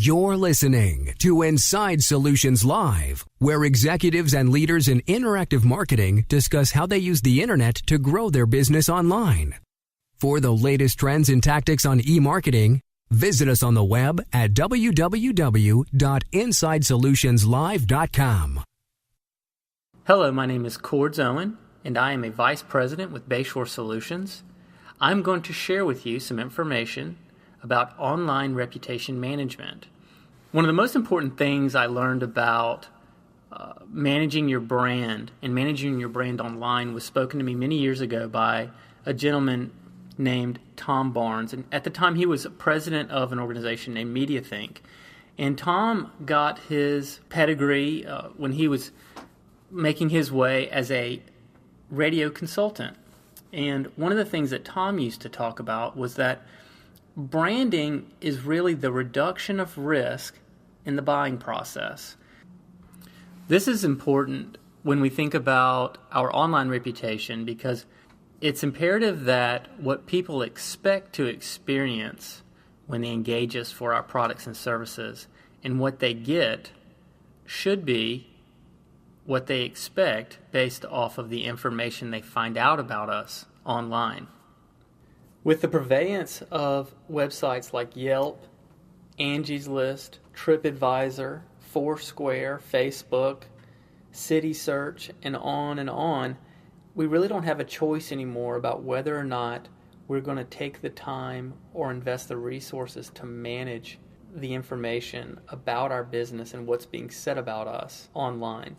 You're listening to Inside Solutions Live, where executives and leaders in interactive marketing discuss how they use the internet to grow their business online. For the latest trends and tactics on e-marketing, visit us on the web at www.insidesolutionslive.com. Hello, my name is Cords Owen, and I am a Vice President with Bayshore Solutions. I'm going to share with you some information about online reputation management. One of the most important things I learned about managing your brand and managing your brand online was spoken to me many years ago by a gentleman named Tom Barnes. And at the time, he was president of an organization named MediaThink. And Tom got his pedigree when he was making his way as a radio consultant. And one of the things that Tom used to talk about was that branding is really the reduction of risk in the buying process. This is important when we think about our online reputation because it's imperative that what people expect to experience when they engage us for our products and services and what they get should be what they expect based off of the information they find out about us online. With the prevalence of websites like Yelp, Angie's List, TripAdvisor, Foursquare, Facebook, CitySearch, and on, we really don't have a choice anymore about whether or not we're going to take the time or invest the resources to manage the information about our business and what's being said about us online.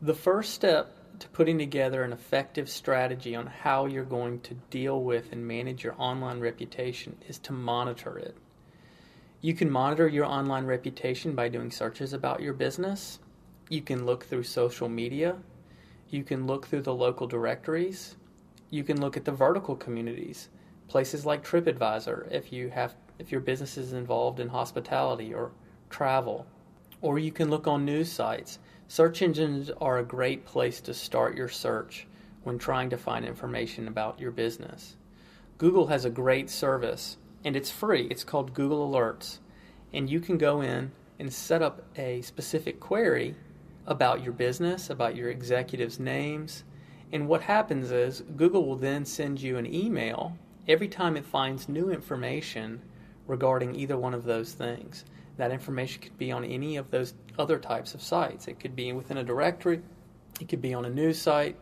The first step to putting together an effective strategy on how you're going to deal with and manage your online reputation is to monitor it. You can monitor your online reputation by doing searches about your business. You can look through social media. You can look through the local directories. You can look at the vertical communities, places like TripAdvisor if your business is involved in hospitality or travel. Or you can look on news sites. Search engines are a great place to start your search when trying to find information about your business. Google has a great service, and it's free. It's called Google Alerts. And you can go in and set up a specific query about your business, about your executives' names. And what happens is Google will then send you an email every time it finds new information regarding either one of those things. That information could be on any of those other types of sites. It could be within a directory. It could be on a news site.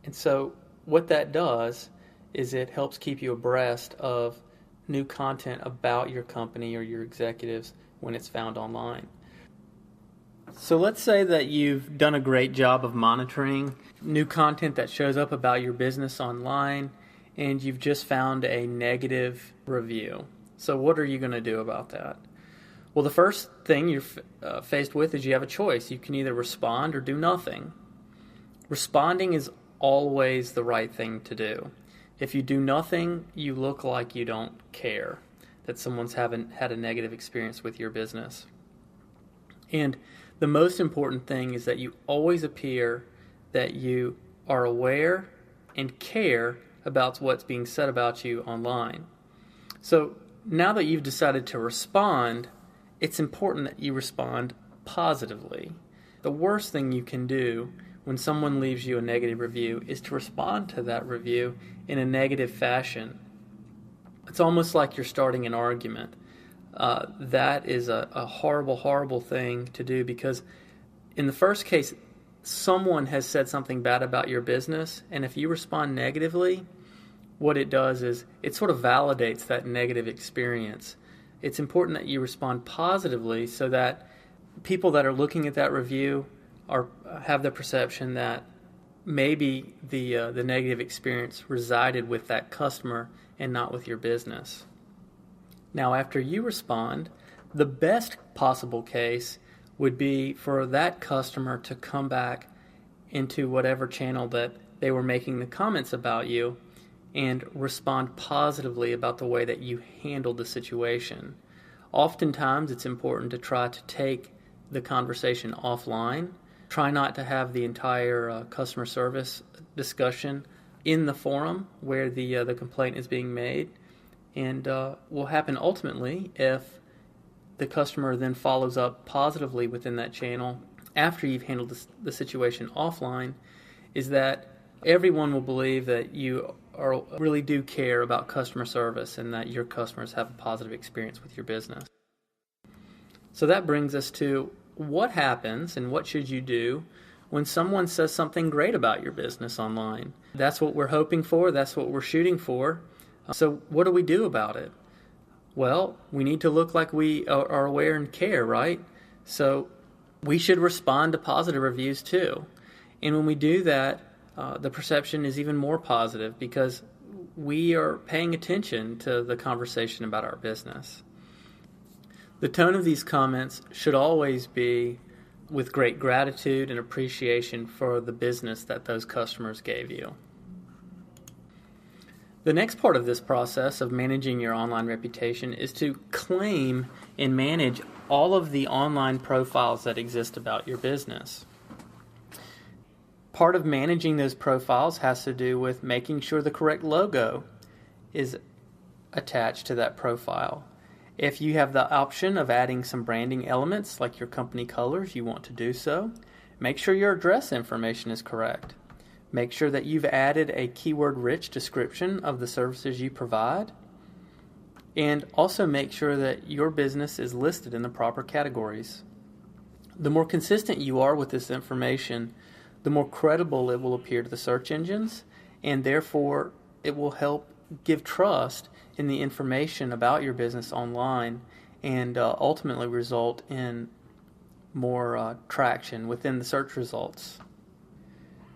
And so what that does is it helps keep you abreast of new content about your company or your executives when it's found online. So let's say that you've done a great job of monitoring new content that shows up about your business online and you've just found a negative review. So what are you going to do about that? Well, the first thing you're faced with is you have a choice. You can either respond or do nothing. Responding is always the right thing to do. If you do nothing, you look like you don't care that someone's had a negative experience with your business. And the most important thing is that you always appear that you are aware and care about what's being said about you online. So now that you've decided to respond, it's important that you respond positively. The worst thing you can do when someone leaves you a negative review is to respond to that review in a negative fashion. It's almost like you're starting an argument. That is a horrible, horrible thing to do because in the first case, someone has said something bad about your business, and if you respond negatively, what it does is it sort of validates that negative experience. It's important that you respond positively so that people that are looking at that review have the perception that maybe the negative experience resided with that customer and not with your business. Now, after you respond, the best possible case would be for that customer to come back into whatever channel that they were making the comments about you and respond positively about the way that you handled the situation. Oftentimes, it's important to try to take the conversation offline. Try not to have the entire customer service discussion in the forum where the complaint is being made. And will happen ultimately if the customer then follows up positively within that channel after you've handled the situation offline, is that everyone will believe that you really do care about customer service and that your customers have a positive experience with your business. So that brings us to what happens and what should you do when someone says something great about your business online. That's what we're hoping for. That's what we're shooting for. So what do we do about it? Well, we need to look like we are aware and care, right? So we should respond to positive reviews too. And when we do that, the perception is even more positive because we are paying attention to the conversation about our business. The tone of these comments should always be with great gratitude and appreciation for the business that those customers gave you. The next part of this process of managing your online reputation is to claim and manage all of the online profiles that exist about your business. Part of managing those profiles has to do with making sure the correct logo is attached to that profile. If you have the option of adding some branding elements like your company colors, you want to do so. Make sure your address information is correct. Make sure that you've added a keyword-rich description of the services you provide. And also make sure that your business is listed in the proper categories. The more consistent you are with this information, the more credible it will appear to the search engines, and therefore it will help give trust in the information about your business online and ultimately result in more traction within the search results.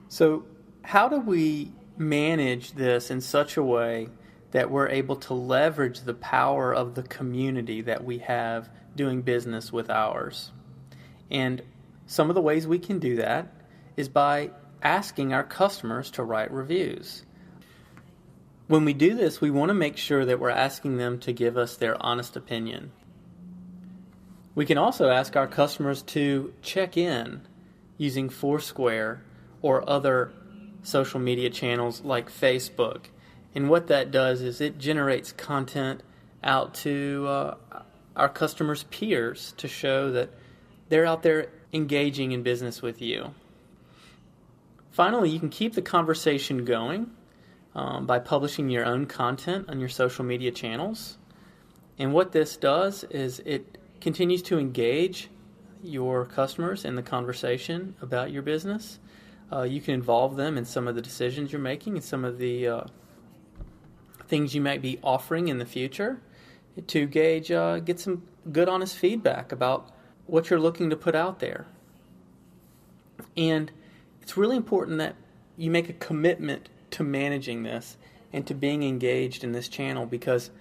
So how do we manage this in such a way that we're able to leverage the power of the community that we have doing business with ours? And some of the ways we can do that is by asking our customers to write reviews. When we do this, we want to make sure that we're asking them to give us their honest opinion. We can also ask our customers to check in using Foursquare or other social media channels like Facebook. And what that does is it generates content out to our customers' peers to show that they're out there engaging in business with you. Finally, you can keep the conversation going by publishing your own content on your social media channels. And what this does is it continues to engage your customers in the conversation about your business. You can involve them in some of the decisions you're making and some of the things you might be offering in the future to get some good, honest feedback about what you're looking to put out there. And it's really important that you make a commitment to managing this and to being engaged in this channel, because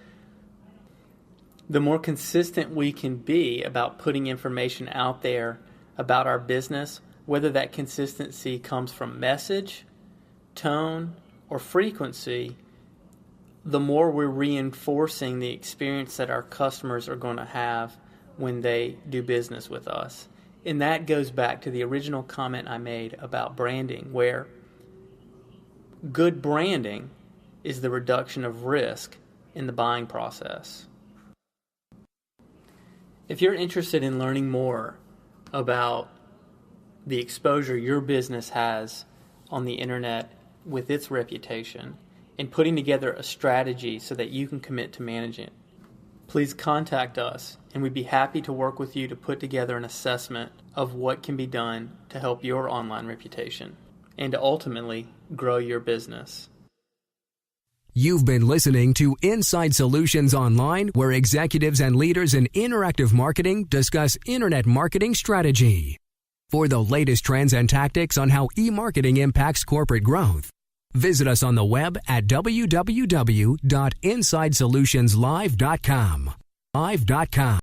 the more consistent we can be about putting information out there about our business, whether that consistency comes from message, tone, or frequency, the more we're reinforcing the experience that our customers are going to have when they do business with us. And that goes back to the original comment I made about branding, where good branding is the reduction of risk in the buying process. If you're interested in learning more about the exposure your business has on the internet with its reputation and putting together a strategy so that you can commit to managing it, please contact us, and we'd be happy to work with you to put together an assessment of what can be done to help your online reputation and to ultimately grow your business. You've been listening to Inside Solutions Online, where executives and leaders in interactive marketing discuss internet marketing strategy. For the latest trends and tactics on how e-marketing impacts corporate growth, visit us on the web at www.insidesolutionslive.com. Live.com.